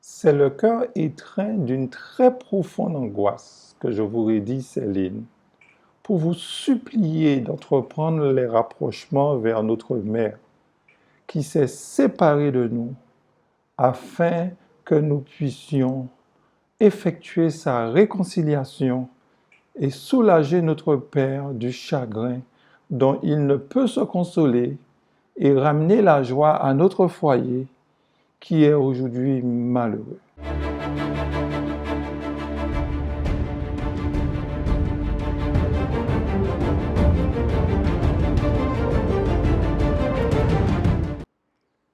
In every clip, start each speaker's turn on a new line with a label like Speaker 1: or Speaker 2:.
Speaker 1: C'est le cœur étreint d'une très profonde angoisse que je vous rédis ces lignes pour vous supplier d'entreprendre les rapprochements vers notre Mère qui s'est séparée de nous afin que nous puissions effectuer sa réconciliation et soulager notre Père du chagrin dont il ne peut se consoler et ramener la joie à notre foyer qui est aujourd'hui malheureux.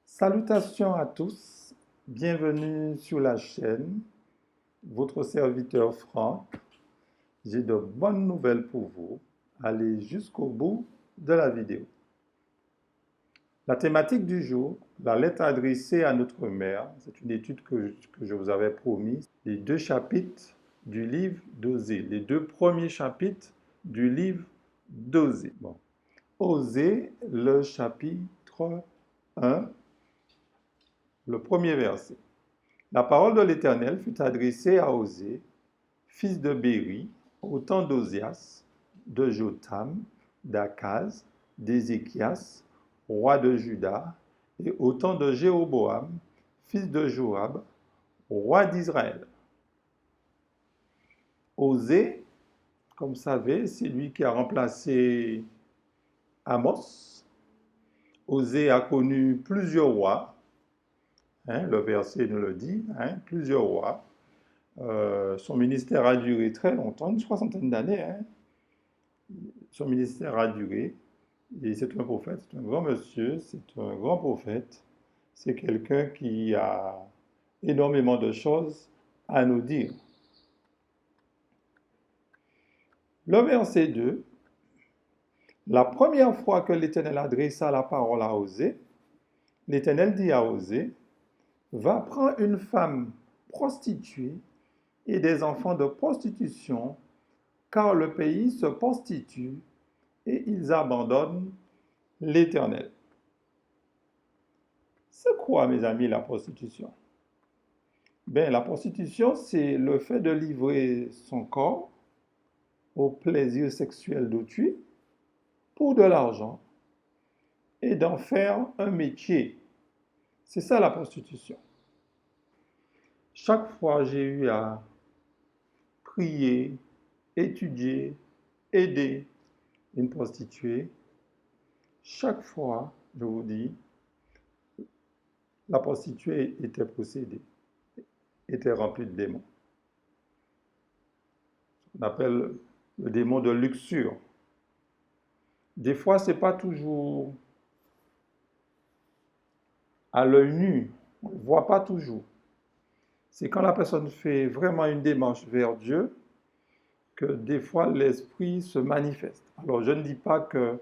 Speaker 1: Salutations à tous, bienvenue sur la chaîne, votre serviteur Franck. J'ai de bonnes nouvelles pour vous, allez jusqu'au bout de la vidéo. La thématique du jour, la lettre adressée à notre mère, c'est une étude que je vous avais promis, les deux chapitres du livre d'Osée, les deux premiers chapitres du livre d'Osée. Bon. Osée, le chapitre 1, le premier verset. La parole de l'Éternel fut adressée à Osée, fils de Béri, au temps d'Ozias, de Jotham, d'Akaz, d'Ézéchias, roi de Juda, et au temps de Jéroboam, fils de Joab, roi d'Israël. Osée, comme vous savez, c'est lui qui a remplacé Amos. Osée a connu plusieurs rois, le verset nous le dit, plusieurs rois. Son ministère a duré très longtemps, une soixantaine d'années. Son ministère a duré. Et c'est un prophète, c'est un grand monsieur, c'est un grand prophète. C'est quelqu'un qui a énormément de choses à nous dire. Le verset 2, la première fois que l'Éternel adressa la parole à Osée, l'Éternel dit à Osée, va prendre une femme prostituée et des enfants de prostitution, car le pays se prostitue et ils abandonnent l'Éternel. C'est quoi, mes amis, la prostitution? Ben, la prostitution, c'est le fait de livrer son corps au plaisir sexuel d'autrui pour de l'argent et d'en faire un métier. C'est ça la prostitution. Chaque fois j'ai eu à prier, étudier, aider une prostituée, chaque fois, je vous dis, la prostituée était possédée, était remplie de démons. On appelle le démon de luxure. Des fois, ce n'est pas toujours à l'œil nu, on ne le voit pas toujours. C'est quand la personne fait vraiment une démarche vers Dieu que des fois l'esprit se manifeste. Alors, je ne dis pas que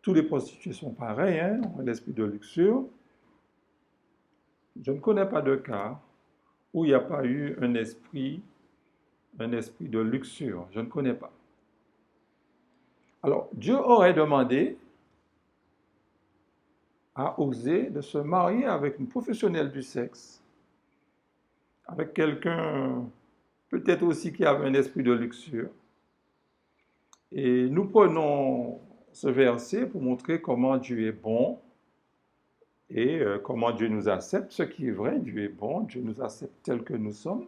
Speaker 1: tous les prostituées sont pareils, l'esprit de luxure. Je ne connais pas de cas où il n'y a pas eu un esprit de luxure. Je ne connais pas. Alors, Dieu aurait demandé à Osée de se marier avec une professionnelle du sexe, avec quelqu'un peut-être aussi qui avait un esprit de luxure. Et nous prenons ce verset pour montrer comment Dieu est bon et comment Dieu nous accepte. Ce qui est vrai, Dieu est bon, Dieu nous accepte tels que nous sommes.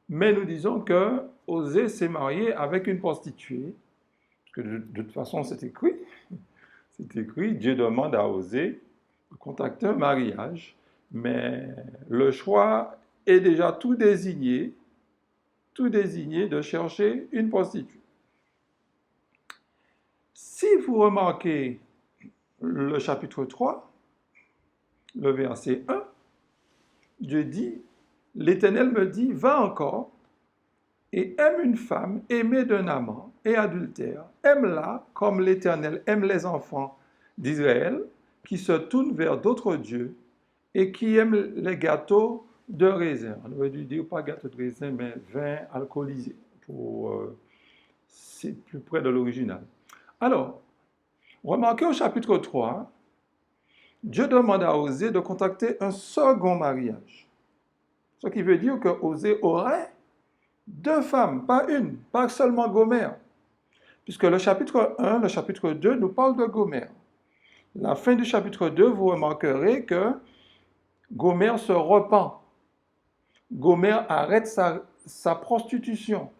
Speaker 1: Mais nous disons que Osée s'est marié avec une prostituée, parce que de toute façon c'est écrit. C'est écrit, Dieu demande à Osée de contacter un mariage, mais le choix est déjà tout désigné de chercher une prostituée. Si vous remarquez le chapitre 3, le verset 1, Dieu dit, l'Éternel me dit, va encore et aime une femme aimée d'un amant et adultère. Aime-la comme l'Éternel aime les enfants d'Israël qui se tournent vers d'autres dieux et qui aiment les gâteaux de raisin. On aurait dû dire pas gâteau de raisin, mais vin alcoolisé. C'est plus près de l'original. Alors, remarquez au chapitre 3, Dieu demande à Osée de contacter un second mariage. Ce qui veut dire que Osée aurait deux femmes, pas une, pas seulement Gomère. Puisque le chapitre 1, le chapitre 2 nous parle de Gomère. La fin du chapitre 2, vous remarquerez que Gomère se repent. Gomère arrête sa prostitution.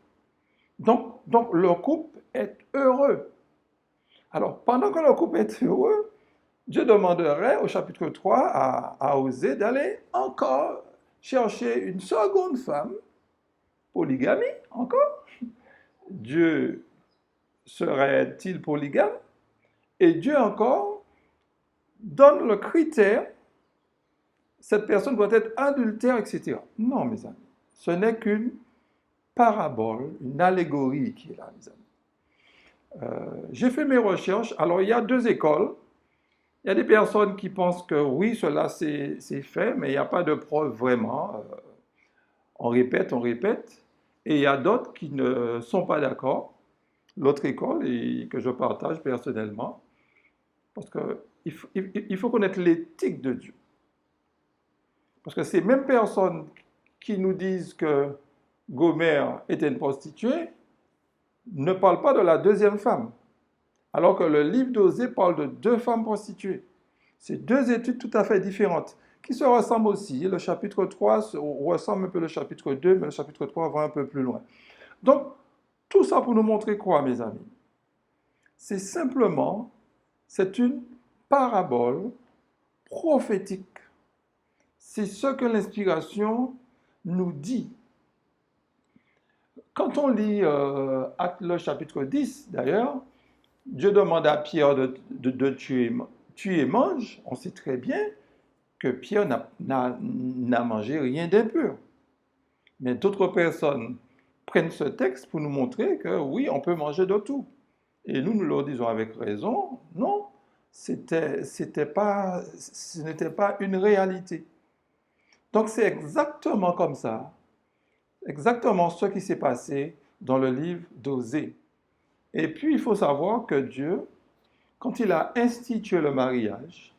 Speaker 1: Donc, le couple est heureux. Alors, pendant que le couple est heureux, Dieu demanderait au chapitre 3 à Osée d'aller encore chercher une seconde femme, polygamie encore. Dieu serait-il polygame? Et Dieu encore donne le critère, cette personne doit être adultère, etc. Non, mes amis, ce n'est qu'une parabole, une allégorie qui est là, mes amis. J'ai fait mes recherches, alors il y a deux écoles. Il y a des personnes qui pensent que oui, cela c'est fait, mais il n'y a pas de preuve vraiment. On répète. Et il y a d'autres qui ne sont pas d'accord. L'autre école, et que je partage personnellement, parce qu'il faut connaître l'éthique de Dieu. Parce que ces mêmes personnes qui nous disent que Gomère était une prostituée ne parlent pas de la deuxième femme. Alors que le livre d'Osée parle de deux femmes prostituées. C'est deux études tout à fait différentes, qui se ressemblent aussi. Le chapitre 3 ressemble un peu au chapitre 2, mais le chapitre 3 va un peu plus loin. Donc, tout ça pour nous montrer quoi, mes amis? C'est simplement, c'est une parabole prophétique. C'est ce que l'inspiration nous dit. Quand on lit Actes le chapitre 10, d'ailleurs, Dieu demande à Pierre de tuer et mange. On sait très bien que Pierre n'a mangé rien d'impur. Mais d'autres personnes prennent ce texte pour nous montrer que oui, on peut manger de tout. Et nous leur disons avec raison, non, ce n'était pas une réalité. Donc c'est exactement comme ça, exactement ce qui s'est passé dans le livre d'Osée. Et puis il faut savoir que Dieu, quand il a institué le mariage,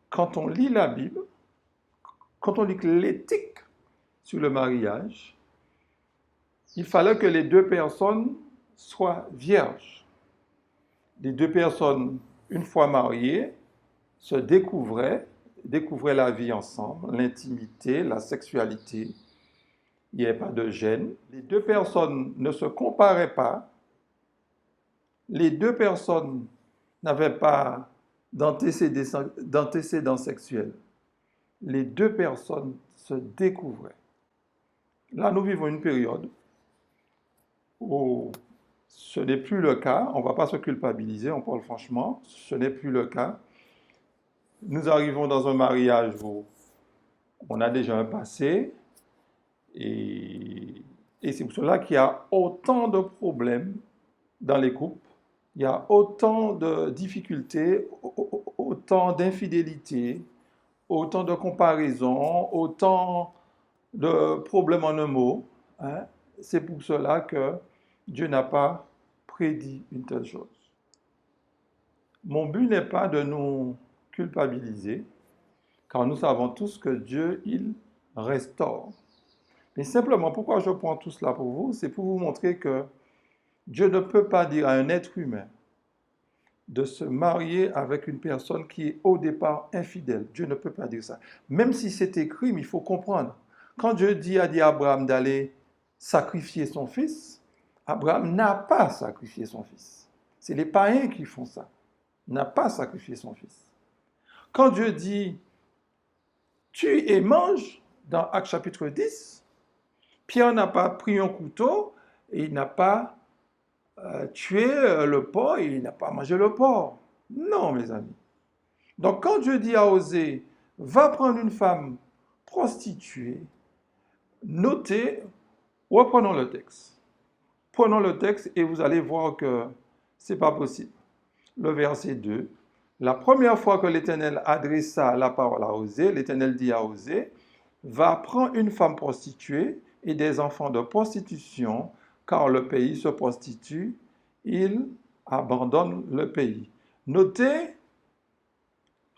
Speaker 1: quand on lit la Bible, quand on lit l'éthique sur le mariage, il fallait que les deux personnes soient vierges. Les deux personnes, une fois mariées, se découvraient la vie ensemble, l'intimité, la sexualité. Il n'y avait pas de gêne. Les deux personnes ne se comparaient pas. Les deux personnes n'avaient pas d'antécédents sexuels. Les deux personnes se découvraient. Là, nous vivons une période où ce n'est plus le cas. On ne va pas se culpabiliser, on parle franchement. Ce n'est plus le cas. Nous arrivons dans un mariage où on a déjà un passé et c'est pour cela qu'il y a autant de problèmes dans les couples. Il y a autant de difficultés, autant d'infidélités, autant de comparaisons, autant de problèmes en un mot. C'est pour cela que Dieu n'a pas prédit une telle chose. Mon but n'est pas de nous culpabiliser, car nous savons tous que Dieu, il restaure. Mais simplement, pourquoi je prends tout cela pour vous? C'est pour vous montrer que Dieu ne peut pas dire à un être humain de se marier avec une personne qui est au départ infidèle. Dieu ne peut pas dire ça. Même si c'est écrit, mais il faut comprendre. Quand Dieu a dit à Abraham d'aller sacrifier son fils, Abraham n'a pas sacrifié son fils. C'est les païens qui font ça. Il n'a pas sacrifié son fils. Quand Dieu dit « tue et mange » dans Actes chapitre 10, Pierre n'a pas pris un couteau et il n'a pas tué le porc et il n'a pas mangé le porc. Non, mes amis. Donc quand Dieu dit à Osée « va prendre une femme prostituée », notez, reprenons le texte. Prenons le texte et vous allez voir que ce n'est pas possible. Le verset 2. La première fois que l'Éternel adressa la parole à Osée, l'Éternel dit à Osée, va prendre une femme prostituée et des enfants de prostitution, car le pays se prostitue, il abandonne le pays. Notez,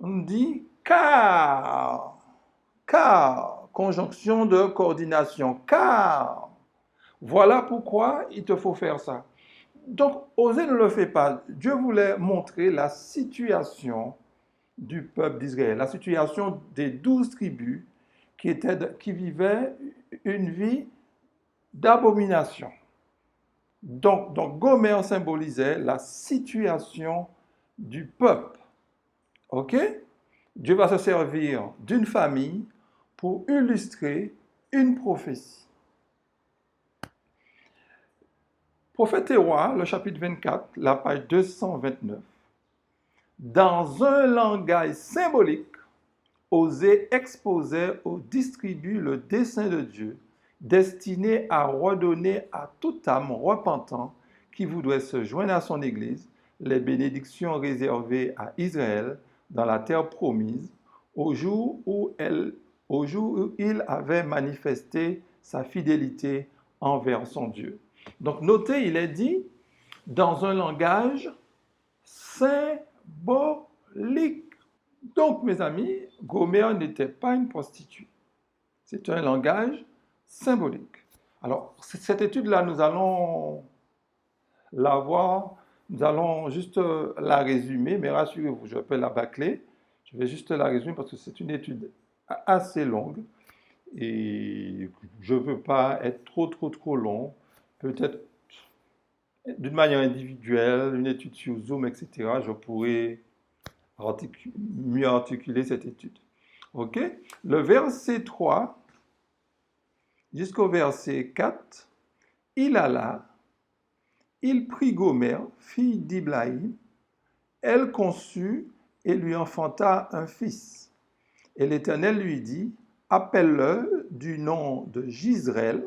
Speaker 1: on dit car. car, conjonction de coordination, car, voilà pourquoi il te faut faire ça. Donc, Osée ne le fait pas. Dieu voulait montrer la situation du peuple d'Israël, la situation des 12 tribus qui vivaient une vie d'abomination. Donc, Gomère symbolisait la situation du peuple. OK? Dieu va se servir d'une famille pour illustrer une prophétie. Prophète et roi, le chapitre 24, la page 229. Dans un langage symbolique, Osée exposait aux 10 tribus le dessein de Dieu, destiné à redonner à toute âme repentant qui voudrait se joindre à son Église les bénédictions réservées à Israël dans la terre promise, au jour où il avait manifesté sa fidélité envers son Dieu. Donc notez, il est dit dans un langage symbolique. Donc, mes amis, Gomère n'était pas une prostituée. C'est un langage symbolique. Alors, cette étude-là, nous allons la voir, nous allons juste la résumer, mais rassurez-vous, je peux la bâcler. Je vais juste la résumer parce que c'est une étude assez longue et je ne veux pas être trop long. Peut-être d'une manière individuelle, une étude sur Zoom, etc., je pourrais mieux articuler cette étude. OK? Le verset 3 jusqu'au verset 4, il alla, il prit Gomère, fille d'Iblaïm, elle conçut et lui enfanta un fils. Et l'Éternel lui dit, appelle-le du nom de Jizreel,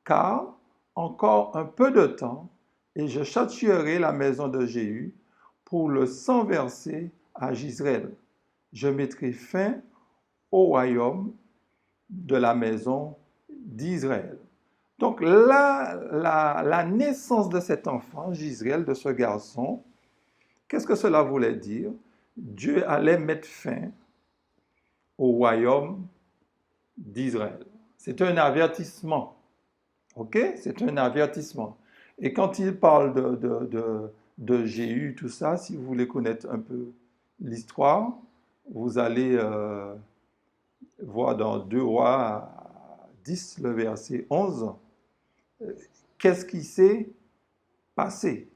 Speaker 1: car encore un peu de temps, et je châtierai la maison de Jéhu pour le sang versé à Jizreel. Je mettrai fin au royaume de la maison d'Israël. Donc là, la naissance de cet enfant, Jizreel, de ce garçon, qu'est-ce que cela voulait dire? Dieu allait mettre fin au royaume d'Israël. C'est un avertissement. OK? C'est un avertissement. Et quand il parle de Jéhu, tout ça, si vous voulez connaître un peu l'histoire, vous allez voir dans 2 Rois 10, le verset 11, qu'est-ce qui s'est passé?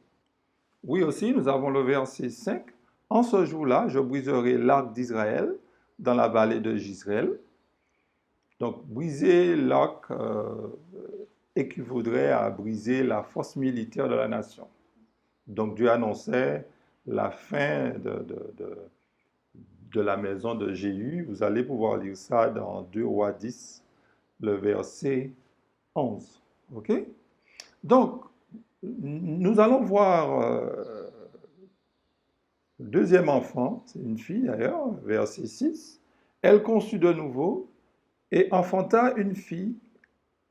Speaker 1: Oui aussi, nous avons le verset 5. En ce jour-là, je briserai l'arc d'Israël dans la vallée de Jizreel. Donc, briser l'arc équivaudrait à briser la force militaire de la nation. Donc, Dieu annonçait la fin de la maison de Jéhu. Vous allez pouvoir lire ça dans 2 Rois 10, le verset 11. OK? Donc, nous allons voir le deuxième enfant, c'est une fille d'ailleurs, verset 6. Elle conçut de nouveau et enfanta une fille,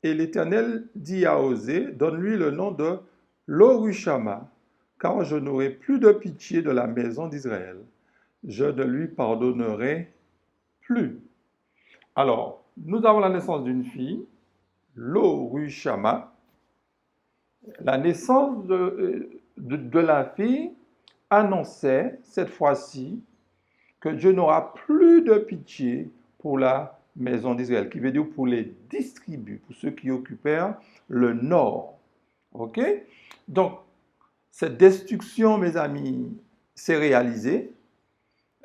Speaker 1: et l'Éternel dit à Osée, donne-lui le nom de Lorushama, car je n'aurai plus de pitié de la maison d'Israël. Je ne lui pardonnerai plus. Alors, nous avons la naissance d'une fille, Lorushama. La naissance de la fille annonçait cette fois-ci que Dieu n'aura plus de pitié pour la maison d'Israël, qui veut dire pour les 10 tribus, pour ceux qui occupèrent le nord. OK? Donc, cette destruction, mes amis, s'est réalisée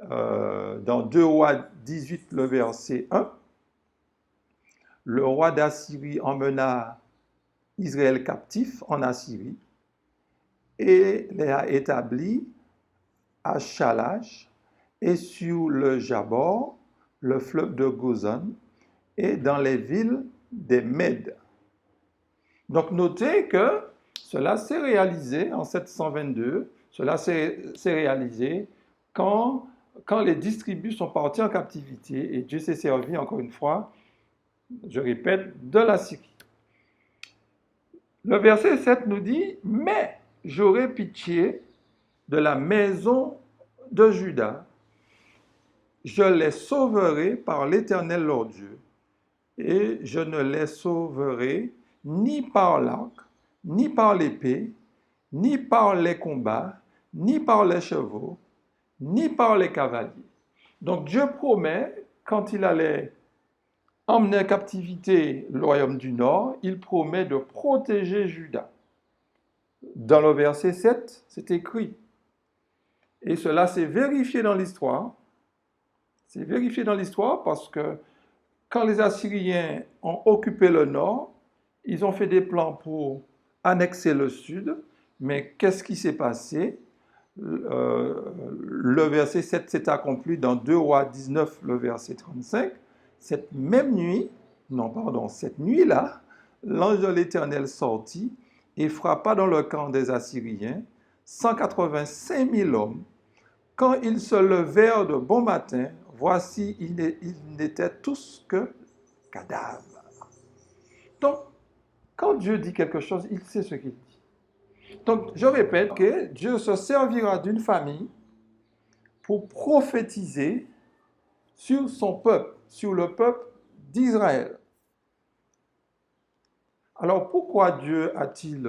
Speaker 1: dans 2 Rois 18, le verset 1. Le roi d'Assyrie emmena Israël captif en Assyrie et les a établis à Shalash et sur le Jabor, le fleuve de Gozan, et dans les villes des Mèdes. Donc notez que cela s'est réalisé en 722, cela s'est réalisé quand les 10 tribus sont partis en captivité et Dieu s'est servi encore une fois, je répète, de la Syrie. Le verset 7 nous dit, « Mais j'aurai pitié de la maison de Juda je les sauverai par l'Éternel leur Dieu, et je ne les sauverai ni par l'arc, ni par l'épée, ni par les combats, ni par les chevaux, ni par les cavaliers. Donc Dieu promet, quand il allait emmener en captivité le royaume du Nord, il promet de protéger Juda. Dans le verset 7, c'est écrit, et cela s'est vérifié dans l'histoire. C'est vérifié dans l'histoire parce que quand les Assyriens ont occupé le nord, ils ont fait des plans pour annexer le sud, mais qu'est-ce qui s'est passé? Le verset 7 s'est accompli dans 2 Rois 19, le verset 35. Cette même nuit, non pardon, cette nuit-là, l'ange de l'Éternel sortit et frappa dans le camp des Assyriens 185 000 hommes. Quand ils se levèrent de bon matin, voici, ils n'étaient tous que cadavres. Donc, quand Dieu dit quelque chose, il sait ce qu'il dit. Donc, je répète que Dieu se servira d'une famille pour prophétiser sur son peuple, sur le peuple d'Israël. Alors, pourquoi Dieu a-t-il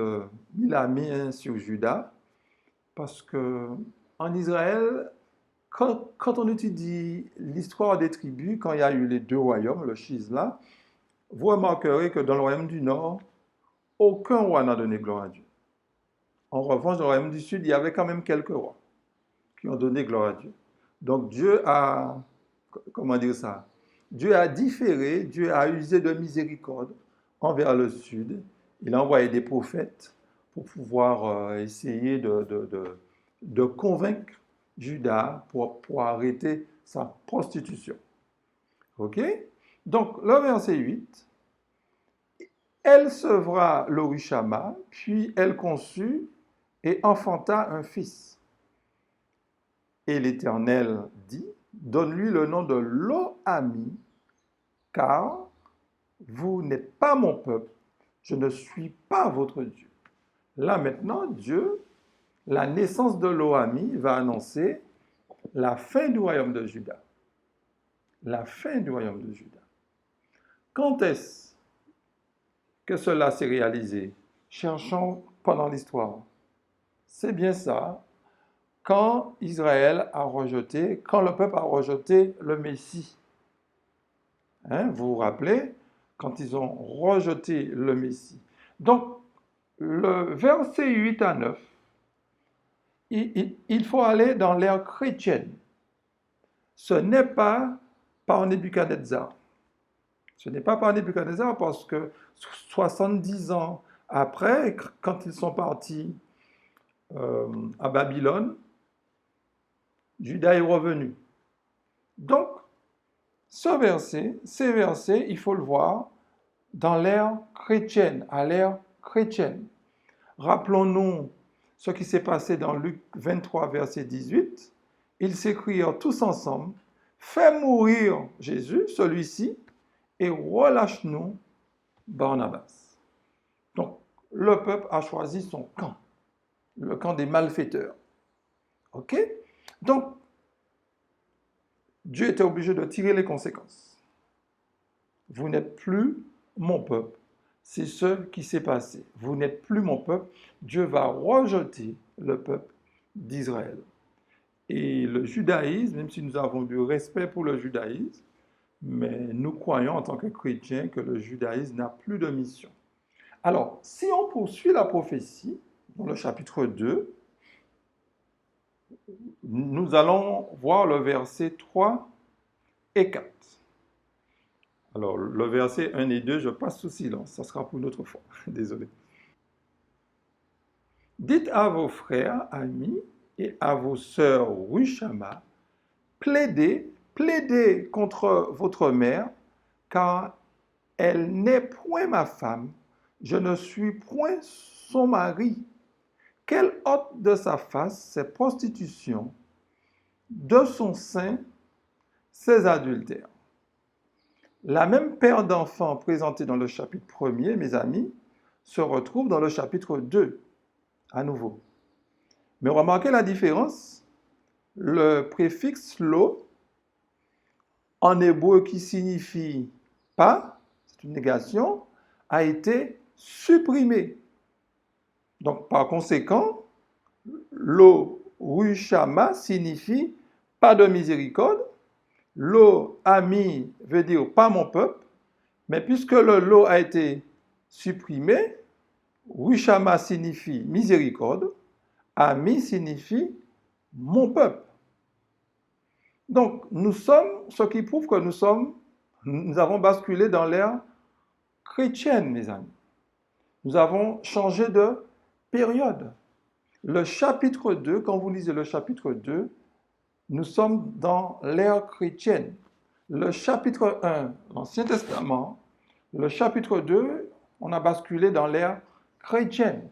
Speaker 1: mis la main sur Juda? Parce que en Israël, quand on étudie l'histoire des tribus, quand il y a eu les deux royaumes, le Shizla, vous remarquerez que dans le royaume du Nord, aucun roi n'a donné gloire à Dieu. En revanche, dans le royaume du Sud, il y avait quand même quelques rois qui ont donné gloire à Dieu. Donc Dieu a, comment dire ça? Dieu a différé, Dieu a usé de miséricorde envers le Sud. Il a envoyé des prophètes pour pouvoir essayer de convaincre Juda pour arrêter sa prostitution. OK? Donc, le verset 8, elle sevra l'Orishama, puis elle conçut et enfanta un fils. Et l'Éternel dit, donne-lui le nom de Lo-Ami, car vous n'êtes pas mon peuple, je ne suis pas votre Dieu. Là maintenant, Dieu, la naissance de Lo-Ami va annoncer la fin du royaume de Juda. La fin du royaume de Juda. Quand est-ce que cela s'est réalisé? Cherchons pendant l'histoire. C'est bien ça. Quand Israël a rejeté, quand le peuple a rejeté le Messie. Vous vous rappelez? Quand ils ont rejeté le Messie. Donc, le verset 8 à 9, il faut aller dans l'ère chrétienne. Ce n'est pas par Nebuchadnezzar. Ce n'est pas par Nebuchadnezzar parce que 70 ans après, quand ils sont partis à Babylone, Juda est revenu. Donc, ces versets, il faut le voir dans l'ère chrétienne, à l'ère chrétienne. Rappelons-nous ce qui s'est passé dans Luc 23, verset 18. Ils s'écrièrent tous ensemble, fais mourir Jésus, celui-ci, et relâche-nous Barnabas. Donc, le peuple a choisi son camp, le camp des malfaiteurs. OK? Donc, Dieu était obligé de tirer les conséquences. Vous n'êtes plus mon peuple. C'est ce qui s'est passé. Vous n'êtes plus mon peuple. Dieu va rejeter le peuple d'Israël. Et le judaïsme, même si nous avons du respect pour le judaïsme, mais nous croyons en tant que chrétiens que le judaïsme n'a plus de mission. Alors, si on poursuit la prophétie, dans le chapitre 2, nous allons voir le verset 3 et 4. Alors, le verset 1 et 2, je passe sous silence, ça sera pour une autre fois, désolé. Dites à vos frères, amis, et à vos sœurs Rushama, plaidez contre votre mère, car elle n'est point ma femme, je ne suis point son mari. Qu'elle ôte de sa face ses prostitutions, de son sein ses adultères. La même paire d'enfants présentée dans le chapitre 1er, mes amis, se retrouve dans le chapitre 2, à nouveau. Mais remarquez la différence, le préfixe lo en hébreu qui signifie pas, c'est une négation, a été supprimé. Donc, par conséquent, lo rushama signifie pas de miséricorde. Lo ami veut dire pas mon peuple. Mais puisque le lo a été supprimé, rushama signifie miséricorde. Ami signifie mon peuple. Donc, nous sommes, ce qui prouve que nous avons basculé dans l'ère chrétienne, mes amis. Nous avons changé de période. Le chapitre 2, quand vous lisez le chapitre 2, nous sommes dans l'ère chrétienne. Le chapitre 1, l'Ancien Testament, le chapitre 2, on a basculé dans l'ère chrétienne.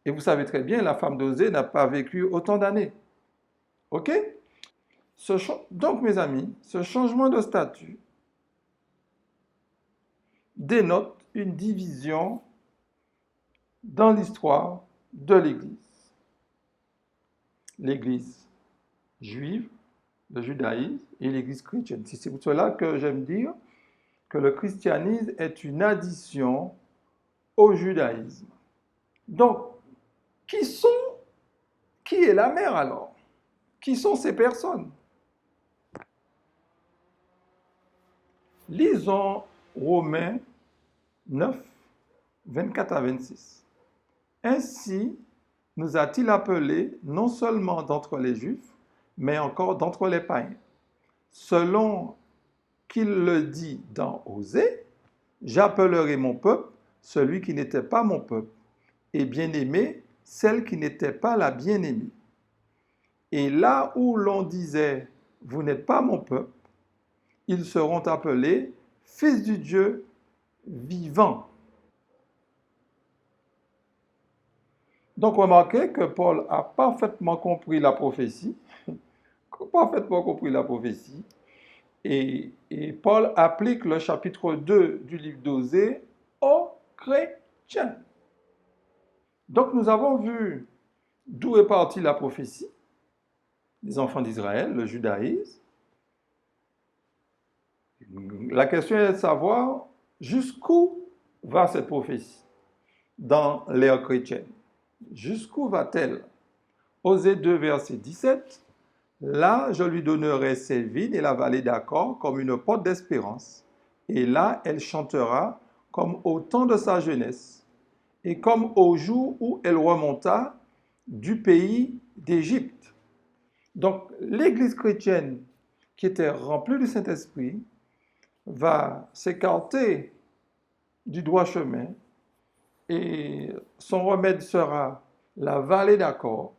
Speaker 1: Et vous savez très bien, la femme d'Osée n'a pas vécu autant d'années. OK? Donc, mes amis, ce changement de statut dénote une division dans l'histoire de l'Église. L'Église juive, le judaïsme et l'Église chrétienne. C'est pour cela que j'aime dire que le christianisme est une addition au judaïsme. Donc, qui est la mère alors? Qui sont ces personnes? Lisons Romains 9, 24 à 26. Ainsi nous a-t-il appelés non seulement d'entre les Juifs, mais encore d'entre les païens. Selon qu'il le dit dans Osée, j'appellerai mon peuple celui qui n'était pas mon peuple, et bien-aimé celle qui n'était pas la bien-aimée. Et là où l'on disait, vous n'êtes pas mon peuple, ils seront appelés fils du Dieu vivant. Donc remarquez que Paul a parfaitement compris la prophétie, et Paul applique le chapitre 2 du livre d'Osée aux chrétiens. Donc nous avons vu d'où est partie la prophétie des enfants d'Israël, le judaïsme. La question est de savoir jusqu'où va cette prophétie dans l'ère chrétienne. Jusqu'où va-t-elle? Osée 2, verset 17. Là, je lui donnerai ses vignes et la vallée d'Accord comme une porte d'espérance. Et là, elle chantera comme au temps de sa jeunesse et comme au jour où elle remonta du pays d'Égypte. Donc, l'Église chrétienne qui était remplie du Saint-Esprit va s'écarter du droit chemin et son remède sera la vallée d'Accord.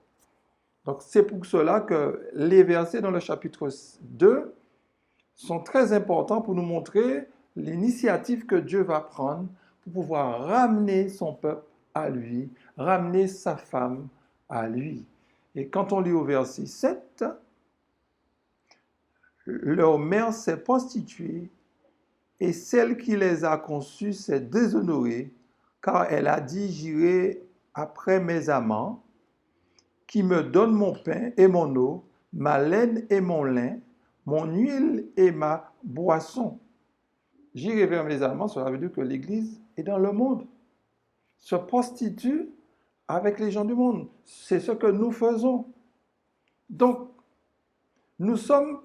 Speaker 1: Donc c'est pour cela que les versets dans le chapitre 2 sont très importants pour nous montrer l'initiative que Dieu va prendre pour pouvoir ramener son peuple à lui, ramener sa femme à lui. Et quand on lit au verset 7, leur mère s'est prostituée et celle qui les a conçus s'est déshonorée, car elle a dit, j'irai après mes amants, qui me donnent mon pain et mon eau, ma laine et mon lin, mon huile et ma boisson. J'irai vers mes amants, cela veut dire que l'Église est dans le monde, se prostitue avec les gens du monde. C'est ce que nous faisons. Donc, nous sommes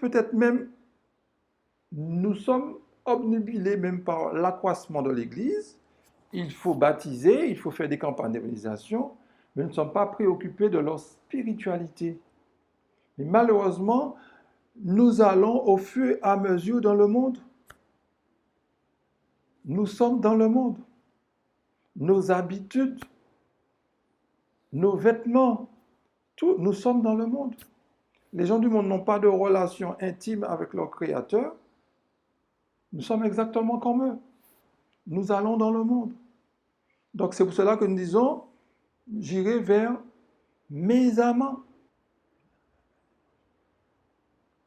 Speaker 1: obnubilés même par l'accroissement de l'Église. Il faut baptiser, il faut faire des campagnes d'évangélisation, mais nous ne sommes pas préoccupés de leur spiritualité. Mais malheureusement, nous allons au fur et à mesure dans le monde. Nous sommes dans le monde. Nos habitudes, nos vêtements, tout, nous sommes dans le monde. Les gens du monde n'ont pas de relation intime avec leur Créateur. Nous sommes exactement comme eux. Nous allons dans le monde. Donc c'est pour cela que nous disons, j'irai vers mes amants.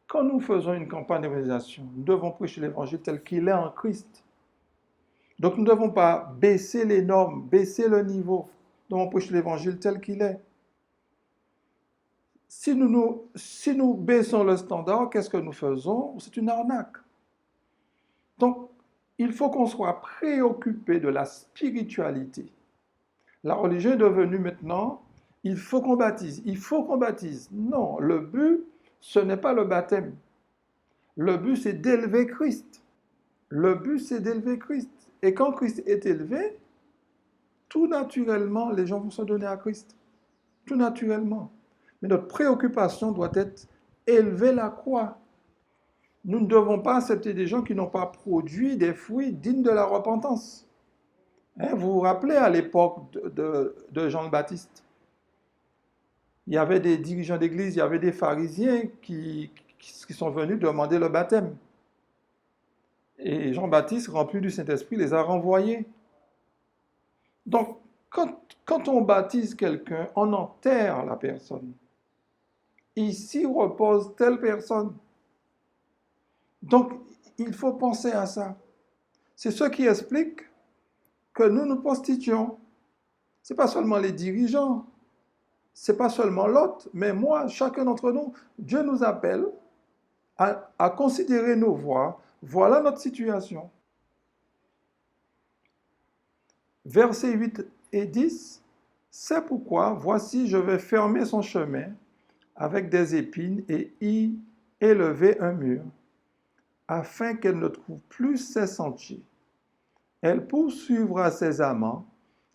Speaker 1: Quand nous faisons une campagne d'évangélisation, nous devons prêcher l'évangile tel qu'il est en Christ. Donc nous ne devons pas baisser les normes, baisser le niveau. Nous devons prêcher l'évangile tel qu'il est. Si nous baissons le standard, qu'est-ce que nous faisons? C'est une arnaque. Donc, il faut qu'on soit préoccupé de la spiritualité. La religion est devenue maintenant, il faut qu'on baptise, il faut qu'on baptise. Non, le but, ce n'est pas le baptême. Le but, c'est d'élever Christ. Le but, c'est d'élever Christ. Et quand Christ est élevé, tout naturellement, les gens vont se donner à Christ. Tout naturellement. Mais notre préoccupation doit être élever la croix. Nous ne devons pas accepter des gens qui n'ont pas produit des fruits dignes de la repentance. Vous vous rappelez à l'époque de Jean le Baptiste, il y avait des dirigeants d'église, il y avait des pharisiens qui sont venus demander le baptême. Et Jean-Baptiste, rempli du Saint-Esprit, les a renvoyés. Donc, quand on baptise quelqu'un, on enterre la personne. Ici repose telle personne. Donc, il faut penser à ça. C'est ce qui explique que nous nous prostituons. Ce n'est pas seulement les dirigeants, ce n'est pas seulement l'autre, mais moi, chacun d'entre nous, Dieu nous appelle à considérer nos voies. Voilà notre situation. Versets 8 et 10, c'est pourquoi, voici, je vais fermer son chemin avec des épines et y élever un mur, afin qu'elle ne trouve plus ses sentiers. Elle poursuivra ses amants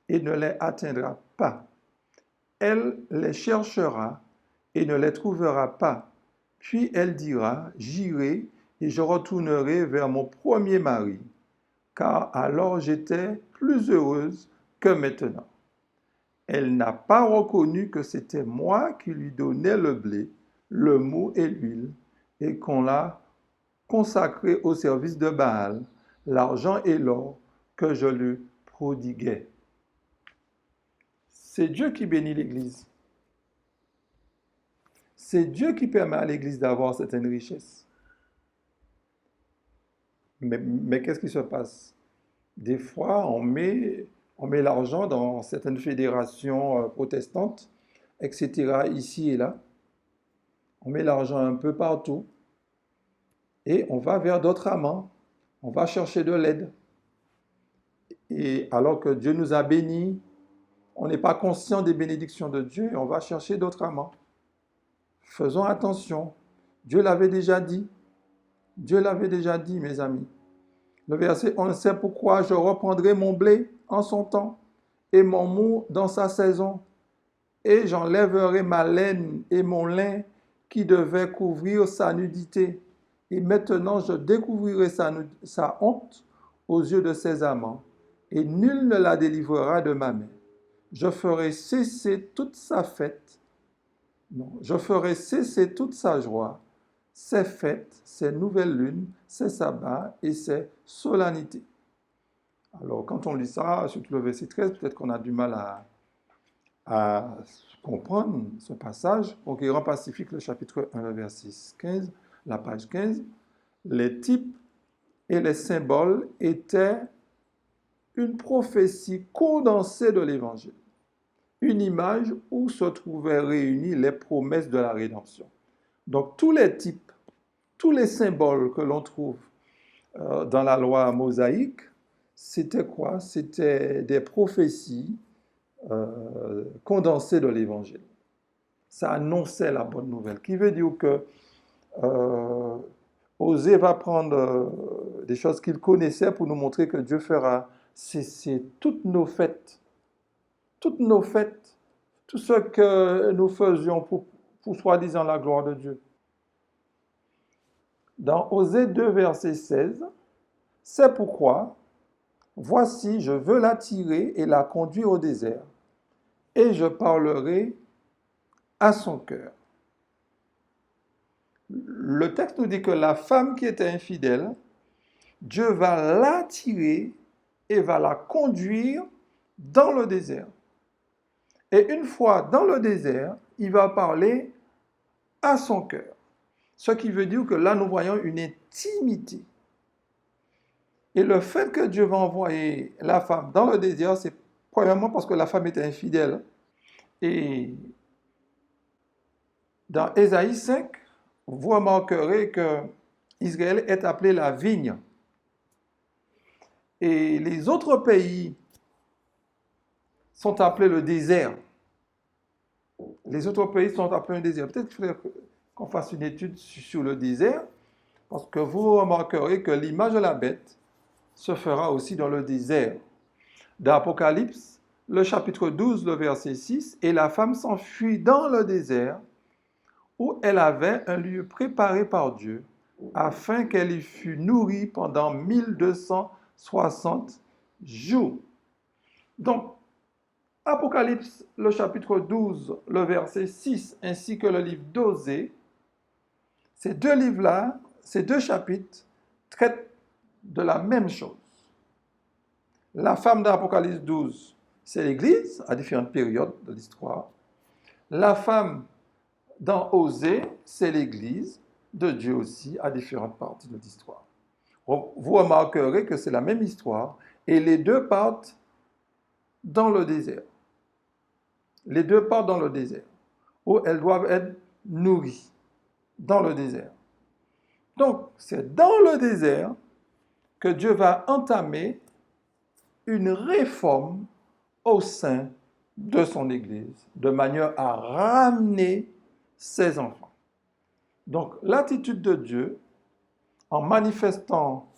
Speaker 1: et ne les atteindra pas. Elle les cherchera et ne les trouvera pas. Puis elle dira, j'irai et je retournerai vers mon premier mari, car alors j'étais plus heureuse que maintenant. Elle n'a pas reconnu que c'était moi qui lui donnais le blé, le mou et l'huile, et qu'on l'a consacré au service de Baal, l'argent et l'or que je lui prodiguais. C'est Dieu qui bénit l'Église. C'est Dieu qui permet à l'Église d'avoir certaines richesses. Mais qu'est-ce qui se passe? Des fois, on met l'argent dans certaines fédérations protestantes, etc., ici et là. On met l'argent un peu partout et on va vers d'autres amants. On va chercher de l'aide. Et alors que Dieu nous a bénis, on n'est pas conscient des bénédictions de Dieu et on va chercher d'autres amants. Faisons attention. Dieu l'avait déjà dit. Dieu l'avait déjà dit, mes amis. Le verset 11, c'est pourquoi je reprendrai mon blé en son temps et mon mou dans sa saison, et j'enlèverai ma laine et mon lin qui devaient couvrir sa nudité. Et maintenant je découvrirai sa honte aux yeux de ses amants, et nul ne la délivrera de ma main. Je ferai cesser toute sa fête, non, je ferai cesser toute sa joie, ses fêtes, ses nouvelles lunes, ses sabbats et ses solennités. Alors, quand on lit ça, surtout le verset 13, peut-être qu'on a du mal à comprendre ce passage. Conquérant Pacifique, le chapitre 1, le verset 15, la page 15. Les types et les symboles étaient une prophétie condensée de l'Évangile, une image où se trouvaient réunies les promesses de la rédemption. Donc, tous les types, tous les symboles que l'on trouve dans la loi mosaïque, c'était quoi? C'était des prophéties condensées de l'Évangile. Ça annonçait la bonne nouvelle, qui veut dire que Osée va prendre des choses qu'il connaissait pour nous montrer que Dieu fera cesser toutes nos fêtes, tout ce que nous faisions pour soi-disant la gloire de Dieu. Dans Osée 2, verset 16, c'est pourquoi, voici, je veux l'attirer et la conduire au désert, et je parlerai à son cœur. Le texte nous dit que la femme qui était infidèle, Dieu va l'attirer et va la conduire dans le désert. Et une fois dans le désert, il va parler à son cœur. Ce qui veut dire que là, nous voyons une intimité. Et le fait que Dieu va envoyer la femme dans le désert, c'est premièrement parce que la femme était infidèle. Et Dans Ésaïe 5, vous remarquerez que Israël est appelé la vigne. Et les autres pays sont appelés le désert. Les autres pays sont appelés un désert. Peut-être qu'il faudrait qu'on fasse une étude sur le désert, parce que vous remarquerez que l'image de la bête se fera aussi dans le désert. Dans Apocalypse, le chapitre 12, le verset 6, « Et la femme s'enfuit dans le désert, où elle avait un lieu préparé par Dieu, afin qu'elle y fût nourrie pendant 1260 jours. » Donc, Apocalypse, le chapitre 12, le verset 6, ainsi que le livre d'Osée, ces deux livres-là, ces deux chapitres, traitent de la même chose. La femme d'Apocalypse 12, c'est l'Église, à différentes périodes de l'histoire. La femme dans Osée, c'est l'Église de Dieu aussi, à différentes parties de l'histoire. Vous remarquerez que c'est la même histoire, et les deux partent dans le désert. Les deux partent dans le désert, où elles doivent être nourries, dans le désert. Donc, c'est dans le désert que Dieu va entamer une réforme au sein de son Église, de manière à ramener ses enfants. Donc, l'attitude de Dieu, en manifestant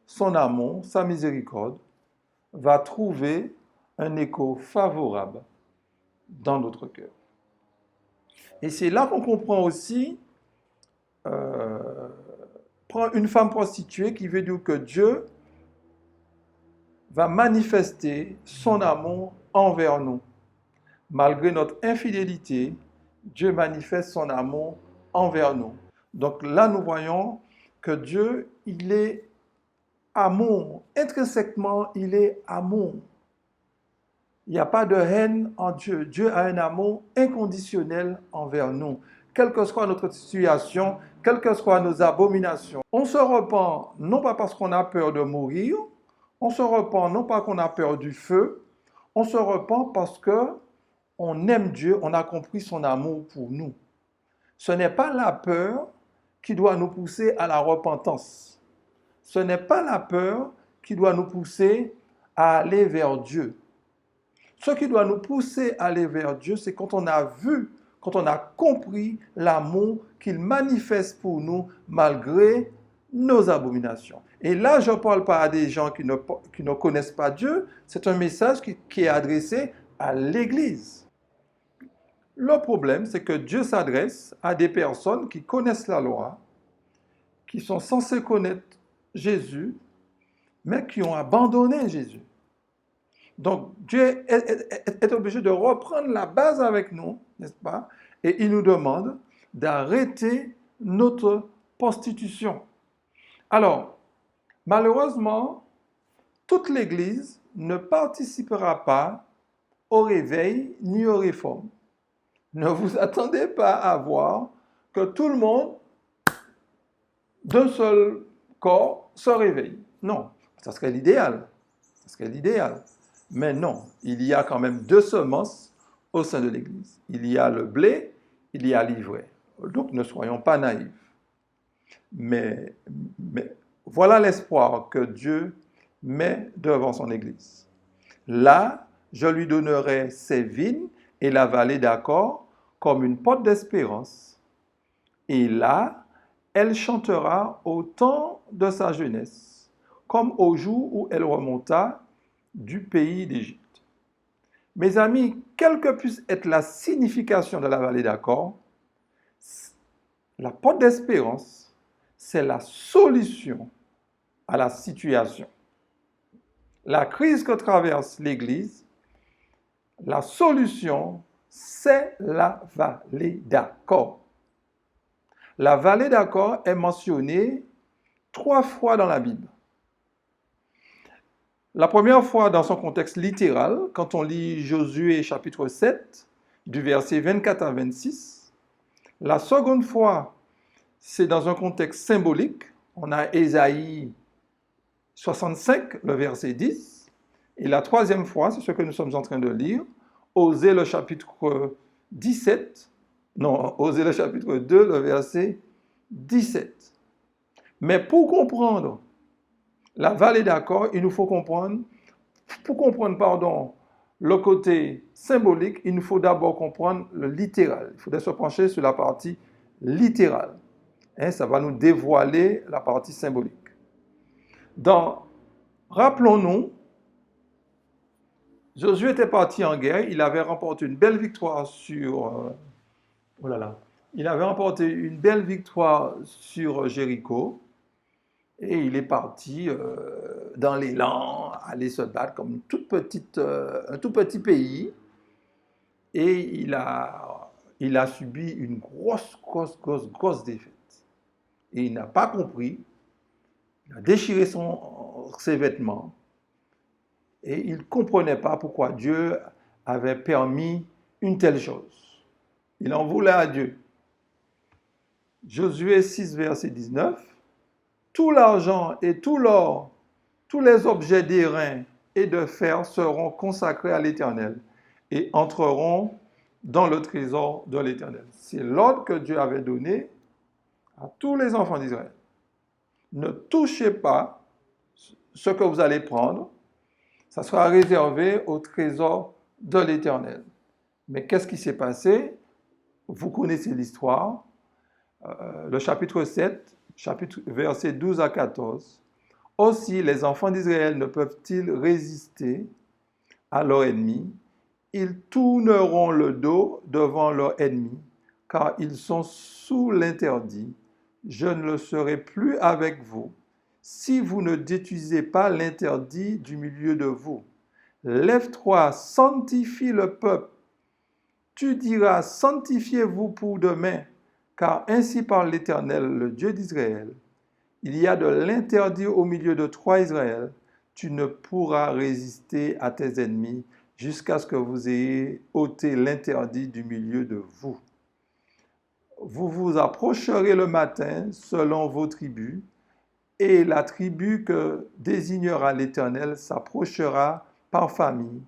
Speaker 1: son amour, sa miséricorde, va trouver un écho favorable dans notre cœur. Et c'est là qu'on comprend aussi une femme prostituée qui veut dire que Dieu va manifester son amour envers nous. Malgré notre infidélité, Dieu manifeste son amour envers nous. Donc là, nous voyons que Dieu, il est amour. Intrinsèquement, il est amour. Il n'y a pas de haine en Dieu. Dieu a un amour inconditionnel envers nous. Quelle que soit notre situation, quelles que soient nos abominations. On se repent non pas parce qu'on a peur de mourir, on se repent non pas qu'on a peur du feu, on se repent parce qu'on aime Dieu, on a compris son amour pour nous. Ce n'est pas la peur qui doit nous pousser à la repentance. Ce n'est pas la peur qui doit nous pousser à aller vers Dieu. Ce qui doit nous pousser à aller vers Dieu, c'est quand on a vu, quand on a compris l'amour qu'il manifeste pour nous malgré nos abominations. Et là, je ne parle pas à des gens qui ne connaissent pas Dieu, c'est un message qui est adressé à l'Église. Le problème, c'est que Dieu s'adresse à des personnes qui connaissent la loi, qui sont censées connaître Jésus, mais qui ont abandonné Jésus. Donc, Dieu est obligé de reprendre la base avec nous, n'est-ce pas? Et il nous demande d'arrêter notre prostitution. Alors, malheureusement, toute l'Église ne participera pas au réveil ni aux réformes. Ne vous attendez pas à voir que tout le monde, d'un seul corps, se réveille. Non, ça serait l'idéal. Ça serait l'idéal. Mais non, il y a quand même deux semences au sein de l'Église. Il y a le blé, il y a l'ivraie. Donc ne soyons pas naïfs. Mais voilà l'espoir que Dieu met devant son Église. Là, je lui donnerai ses vignes et la vallée d'Achor comme une porte d'espérance. Et là, elle chantera au temps de sa jeunesse, comme au jour où elle remonta du pays d'Égypte. Mes amis, quelle que puisse être la signification de la vallée d'Achor, la porte d'espérance, c'est la solution à la situation. La crise que traverse l'Église, la solution, c'est la vallée d'Achor. La vallée d'Achor est mentionnée 3 fois dans la Bible. La première fois dans son contexte littéral, quand on lit Josué chapitre 7, du verset 24 à 26. La seconde fois, c'est dans un contexte symbolique. On a Ésaïe 65, le verset 10. Et la troisième fois, c'est ce que nous sommes en train de lire, Osée le chapitre 17, Non, Osée le chapitre 2, le verset 17. Mais pour comprendre la vallée d'Achor, il nous faut comprendre, le côté symbolique, il nous faut d'abord comprendre le littéral. Il faudrait se pencher sur la partie littérale. Ça va nous dévoiler la partie symbolique. Rappelons-nous, Josué était parti en guerre, il avait remporté une belle victoire sur Jéricho, et il est parti dans l'élan, aller se battre comme un tout petit pays, et il a subi une grosse défaite. Et il n'a pas compris, il a déchiré ses vêtements, et il ne comprenait pas pourquoi Dieu avait permis une telle chose. Il en voulait à Dieu. Josué 6, verset 19. Tout l'argent et tout l'or, tous les objets d'airain et de fer seront consacrés à l'Éternel et entreront dans le trésor de l'Éternel. C'est l'ordre que Dieu avait donné à tous les enfants d'Israël. Ne touchez pas ce que vous allez prendre, ça sera réservé au trésor de l'Éternel. Mais qu'est-ce qui s'est passé? Vous connaissez l'histoire. Le chapitre 7, versets 12 à 14. Aussi, les enfants d'Israël ne peuvent-ils résister à leur ennemi? Ils tourneront le dos devant leur ennemi, car ils sont sous l'interdit. Je ne le serai plus avec vous, si vous ne détruisez pas l'interdit du milieu de vous. Lève-toi, sanctifie le peuple. Tu diras, sanctifiez-vous pour demain, car ainsi parle l'Éternel, le Dieu d'Israël. Il y a de l'interdit au milieu de toi, Israël. Tu ne pourras résister à tes ennemis jusqu'à ce que vous ayez ôté l'interdit du milieu de vous. Vous vous approcherez le matin selon vos tribus, et la tribu que désignera l'Éternel s'approchera par famille,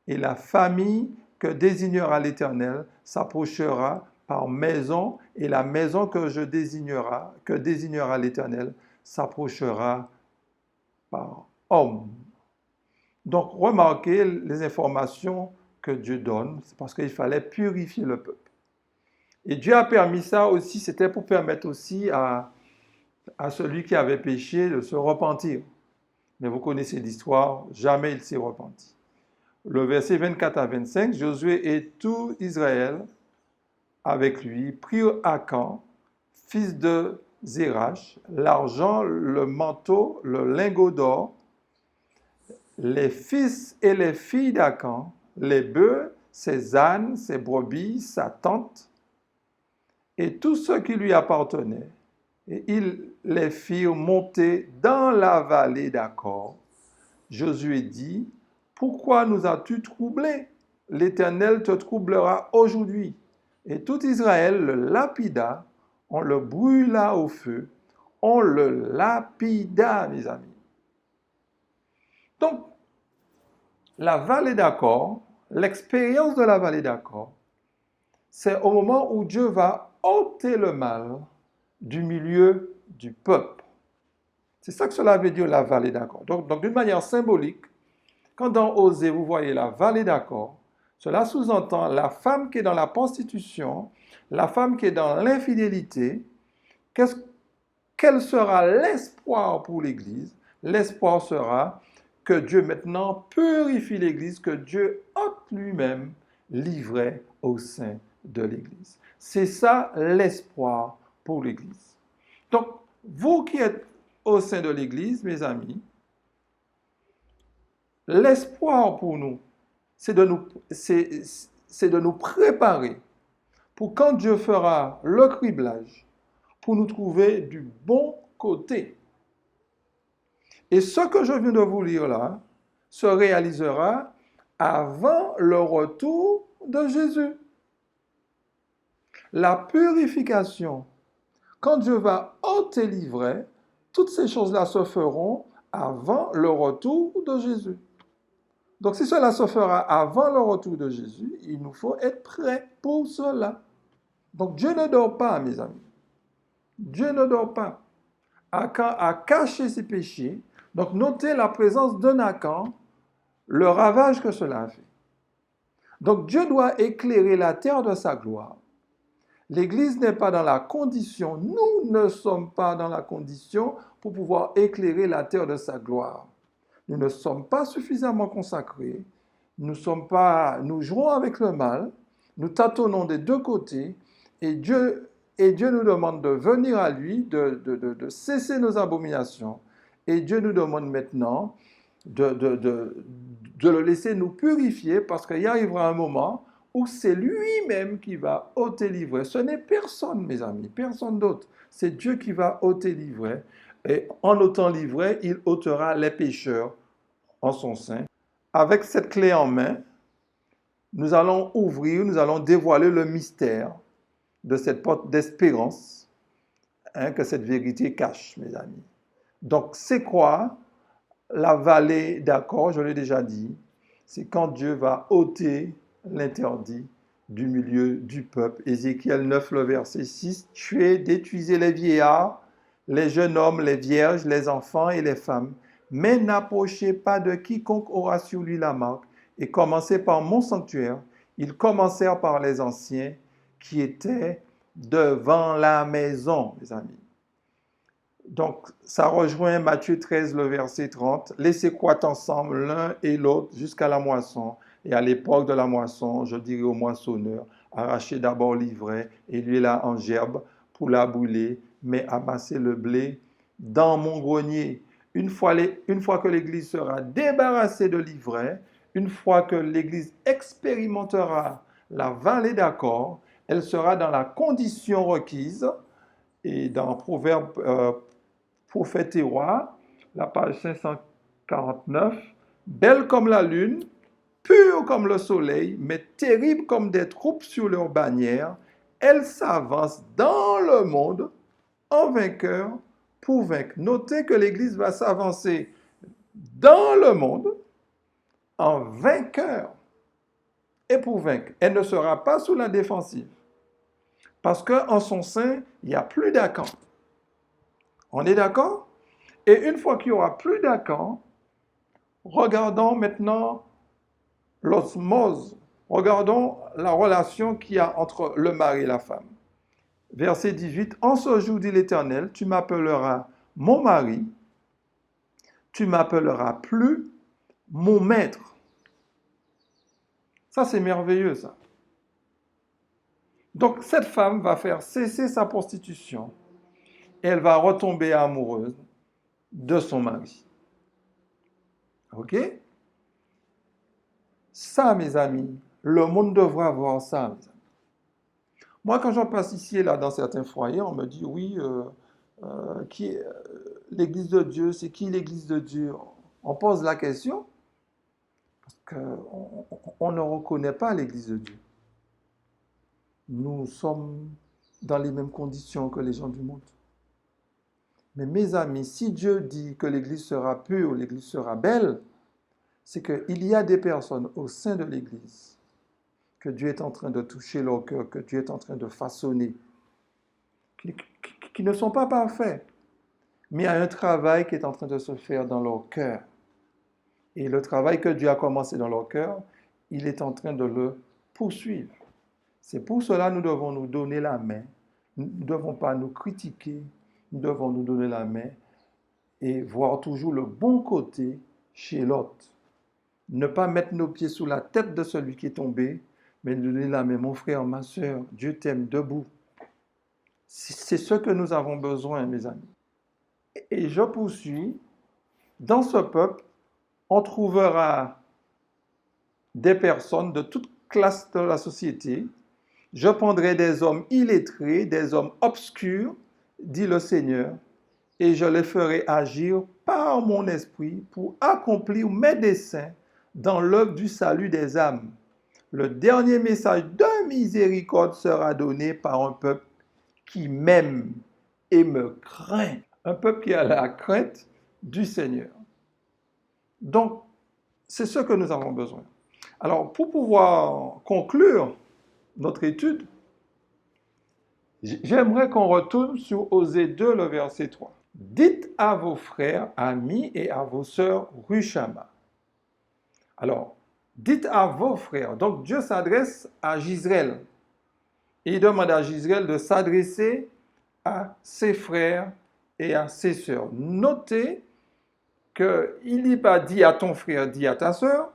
Speaker 1: et la famille que désignera l'Éternel s'approchera par maison, et la maison que désignera l'Éternel s'approchera par homme. Donc, remarquez les informations que Dieu donne, c'est parce qu'il fallait purifier le peuple. Et Dieu a permis ça aussi, c'était pour permettre aussi à celui qui avait péché de se repentir. Mais vous connaissez l'histoire, jamais il s'est repenti. Le verset 24 à 25, Josué et tout Israël avec lui prirent Akan, fils de Zérach, l'argent, le manteau, le lingot d'or, les fils et les filles d'Akan, les bœufs, ses ânes, ses brebis, sa tente, et tout ce qui lui appartenait. Et ils les firent monter dans la vallée d'Achor. Josué dit, « Pourquoi nous as-tu troublés? L'Éternel te troublera aujourd'hui. » Et tout Israël le lapida, on le brûla au feu, on le lapida, mes amis. Donc, la vallée d'Achor, l'expérience de la vallée d'Achor, c'est au moment où Dieu va ôter le mal du milieu du peuple. C'est ça que cela veut dire la vallée d'Achor. Donc d'une manière symbolique, quand dans Osée vous voyez la vallée d'Achor, cela sous-entend la femme qui est dans la prostitution, la femme qui est dans l'infidélité. Quel sera l'espoir pour l'Église? L'espoir sera que Dieu maintenant purifie l'Église, que Dieu ôte lui-même livré au sein de l'Église. C'est ça l'espoir pour l'Église. Donc, vous qui êtes au sein de l'Église, mes amis, l'espoir pour nous, c'est de nous préparer pour quand Dieu fera le criblage, pour nous trouver du bon côté. Et ce que je viens de vous lire là se réalisera avant le retour de Jésus. La purification, quand Dieu va ôter l'ivraie, toutes ces choses-là se feront avant le retour de Jésus. Donc si cela se fera avant le retour de Jésus, il nous faut être prêts pour cela. Donc Dieu ne dort pas, mes amis. Dieu ne dort pas. Akan a caché ses péchés. Donc notez la présence d'un Akan, le ravage que cela a fait. Donc Dieu doit éclairer la terre de sa gloire. L'Église n'est pas dans la condition, nous ne sommes pas dans la condition pour pouvoir éclairer la terre de sa gloire. Nous ne sommes pas suffisamment consacrés, nous jouons avec le mal, nous tâtonnons des deux côtés, et Dieu nous demande de venir à lui, de cesser nos abominations, et Dieu nous demande maintenant de le laisser nous purifier, parce qu'il y arrivera un moment où c'est lui-même qui va ôter l'ivraie. Ce n'est personne, mes amis, personne d'autre. C'est Dieu qui va ôter l'ivraie. Et en ôtant l'ivraie, il ôtera les pécheurs en son sein. Avec cette clé en main, nous allons nous allons dévoiler le mystère de cette porte d'espérance que cette vérité cache, mes amis. Donc, c'est quoi la vallée d'accord? Je l'ai déjà dit. C'est quand Dieu va ôter l'interdit du milieu du peuple. Ézéchiel 9, le verset 6. Tuez, détruisez les vieillards, les jeunes hommes, les vierges, les enfants et les femmes, mais n'approchez pas de quiconque aura sur lui la marque, et commencez par mon sanctuaire. Ils commencèrent par les anciens qui étaient devant la maison, mes amis. Donc, ça rejoint Matthieu 13, le verset 30. Laissez croître ensemble l'un et l'autre jusqu'à la moisson. Et à l'époque de la moisson, je dirai au moissonneur, arrachez d'abord l'ivraie et l'huile en gerbe pour la brûler, mais amassez le blé dans mon grenier. Une fois que l'Église sera débarrassée de l'ivraie, une fois que l'Église expérimentera la vallée d'accord, elle sera dans la condition requise. Et dans Proverbe, Prophète et roi, la page 549, belle comme la lune, pure comme le soleil, mais terrible comme des troupes sur leur bannière, elle s'avance dans le monde en vainqueur pour vaincre. Notez que l'Église va s'avancer dans le monde en vainqueur et pour vaincre. Elle ne sera pas sous la défensive. Parce qu'en son sein, il n'y a plus d'Akan. On est d'accord? Et une fois qu'il n'y aura plus d'Akan, regardons maintenant l'osmose. Regardons la relation qu'il y a entre le mari et la femme. Verset 18. En ce jour, dit l'Éternel, tu m'appelleras mon mari, tu m'appelleras plus mon maître. Ça, c'est merveilleux, ça. Donc, cette femme va faire cesser sa prostitution et elle va retomber amoureuse de son mari. OK? Ça, mes amis, le monde devra voir ça, mes amis. Moi, quand j'en passe ici et là dans certains foyers, on me dit, oui, l'Église de Dieu, c'est qui l'Église de Dieu? On pose la question parce qu'on ne reconnaît pas l'Église de Dieu. Nous sommes dans les mêmes conditions que les gens du monde. Mais mes amis, si Dieu dit que l'Église sera pure, l'Église sera belle, c'est qu'il y a des personnes au sein de l'Église que Dieu est en train de toucher leur cœur, que Dieu est en train de façonner, qui ne sont pas parfaits, mais il y a un travail qui est en train de se faire dans leur cœur. Et le travail que Dieu a commencé dans leur cœur, il est en train de le poursuivre. C'est pour cela que nous devons nous donner la main. Nous ne devons pas nous critiquer, nous devons nous donner la main et voir toujours le bon côté chez l'autre. Ne pas mettre nos pieds sous la tête de celui qui est tombé, mais nous donner la main, mon frère, ma soeur, Dieu t'aime debout. C'est ce que nous avons besoin, mes amis. Et je poursuis. Dans ce peuple, on trouvera des personnes de toute classe de la société. Je prendrai des hommes illettrés, des hommes obscurs, dit le Seigneur, et je les ferai agir par mon esprit pour accomplir mes desseins dans l'œuvre du salut des âmes. Le dernier message de miséricorde sera donné par un peuple qui m'aime et me craint. Un peuple qui a la crainte du Seigneur. Donc, c'est ce que nous avons besoin. Alors, pour pouvoir conclure notre étude, J'aimerais qu'on retourne sur Osée 2, le verset 3. Dites à vos frères, amis et à vos sœurs Rushama. Alors, dites à vos frères. Donc Dieu s'adresse à Gisraël. Et il demande à Gisraël de s'adresser à ses frères et à ses sœurs. Notez qu'il n'est pas dit à ton frère, dit à ta sœur,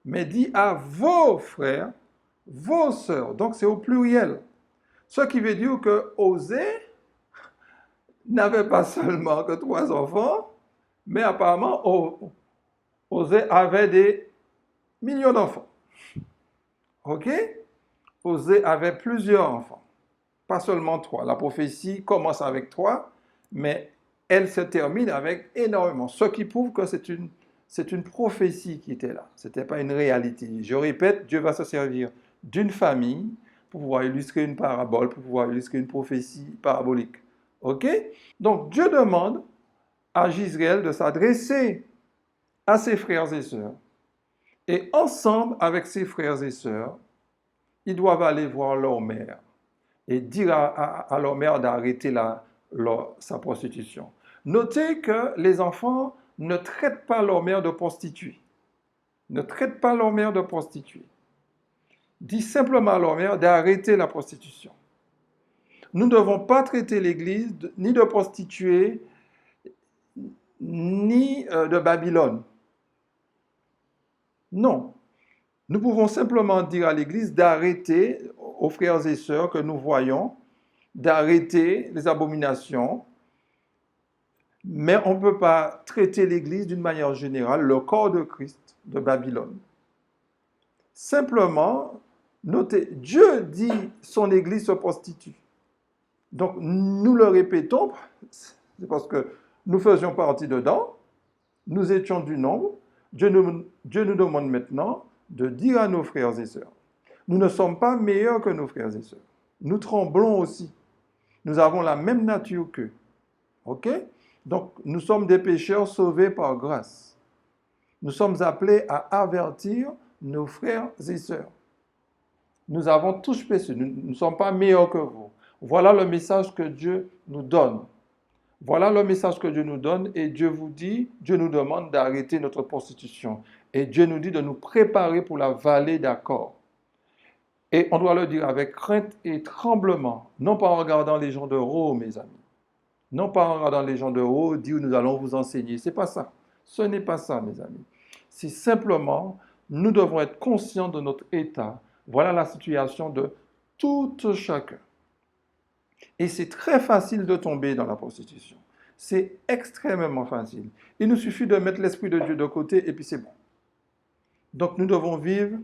Speaker 1: mais dit à vos frères, vos sœurs. Donc c'est au pluriel. Ce qui veut dire que Osée n'avait pas seulement que 3 enfants, mais apparemment Osée avait des millions d'enfants. Ok? Osée avait plusieurs enfants, pas seulement 3. La prophétie commence avec 3, mais elle se termine avec énormément. Ce qui prouve que c'est une prophétie qui était là. Ce n'était pas une réalité. Je répète, Dieu va se servir d'une famille pour pouvoir illustrer une parabole, pour pouvoir illustrer une prophétie parabolique. OK? Donc Dieu demande à Gisraël de s'adresser à ses frères et sœurs. Et ensemble avec ses frères et sœurs, ils doivent aller voir leur mère et dire à leur mère d'arrêter sa prostitution. Notez que les enfants ne traitent pas leur mère de prostituée. Ne traitent pas leur mère de prostituée. Disent simplement à leur mère d'arrêter la prostitution. Nous ne devons pas traiter l'Église ni de prostituée, ni de Babylone. Non. Nous pouvons simplement dire à l'Église d'arrêter, aux frères et sœurs que nous voyons, d'arrêter les abominations, mais on ne peut pas traiter l'Église d'une manière générale, le corps de Christ, de Babylone. Simplement, notez, Dieu dit son Église se prostitue. Donc, nous le répétons, c'est parce que nous faisions partie dedans, nous étions du nombre. Dieu nous demande maintenant de dire à nos frères et sœurs, nous ne sommes pas meilleurs que nos frères et sœurs. Nous tremblons aussi. Nous avons la même nature qu'eux. OK? Donc, nous sommes des pécheurs sauvés par grâce. Nous sommes appelés à avertir nos frères et sœurs. Nous avons tous péché. Nous ne sommes pas meilleurs que vous. Voilà le message que Dieu nous donne. Voilà le message que Dieu nous donne et Dieu nous demande d'arrêter notre prostitution. Et Dieu nous dit de nous préparer pour la vallée d'Accord. Et on doit le dire avec crainte et tremblement, non pas en regardant les gens de haut, mes amis. Non pas en regardant les gens de haut, dire nous allons vous enseigner. Ce n'est pas ça. Ce n'est pas ça, mes amis. C'est simplement, nous devons être conscients de notre état. Voilà la situation de tout chacun. Et c'est très facile de tomber dans la prostitution. C'est extrêmement facile. Il nous suffit de mettre l'Esprit de Dieu de côté et puis c'est bon. Donc nous devons vivre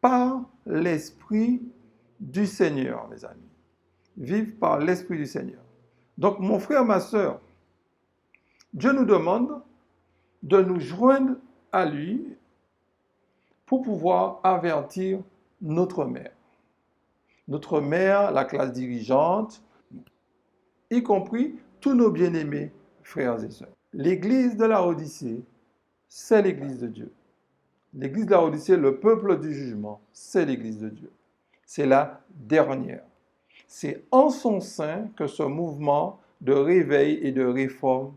Speaker 1: par l'Esprit du Seigneur, mes amis. Vivre par l'Esprit du Seigneur. Donc mon frère, ma sœur, Dieu nous demande de nous joindre à lui pour pouvoir avertir notre mère. Notre mère, la classe dirigeante, y compris tous nos bien-aimés frères et sœurs. L'église de la Odyssée, c'est l'église de Dieu. L'église de la Odyssée, le peuple du jugement, c'est l'église de Dieu. C'est la dernière. C'est en son sein que ce mouvement de réveil et de réforme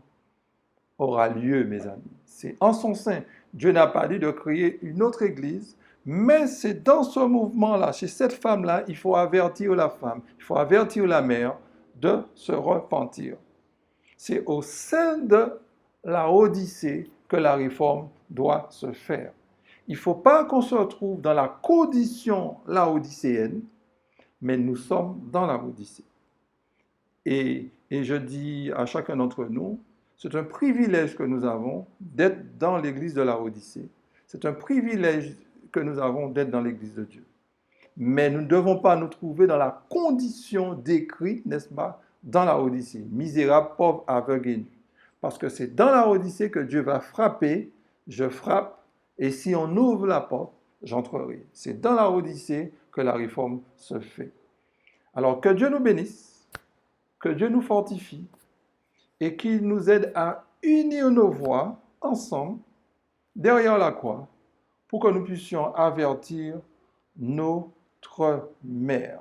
Speaker 1: aura lieu, mes amis. C'est en son sein. Dieu n'a pas dit de créer une autre église, mais c'est dans ce mouvement-là, chez cette femme-là, il faut avertir la femme, il faut avertir la mère de se repentir. C'est au sein de la Odyssée que la réforme doit se faire. Il ne faut pas qu'on se retrouve dans la condition laodicéenne, mais nous sommes dans la Odyssée. Et je dis à chacun d'entre nous, c'est un privilège que nous avons d'être dans l'église de la Odyssée. C'est un privilège que nous avons d'être dans l'église de Dieu. Mais nous ne devons pas nous trouver dans la condition décrite, n'est-ce pas, dans la Odyssée. Misérable, pauvre, aveugle et nu. Parce que c'est dans la Odyssée que Dieu va frapper, je frappe, et si on ouvre la porte, j'entrerai. C'est dans la Odyssée que la réforme se fait. Alors que Dieu nous bénisse, que Dieu nous fortifie, et qu'il nous aide à unir nos voix ensemble, derrière la croix, pour que nous puissions avertir notre mère.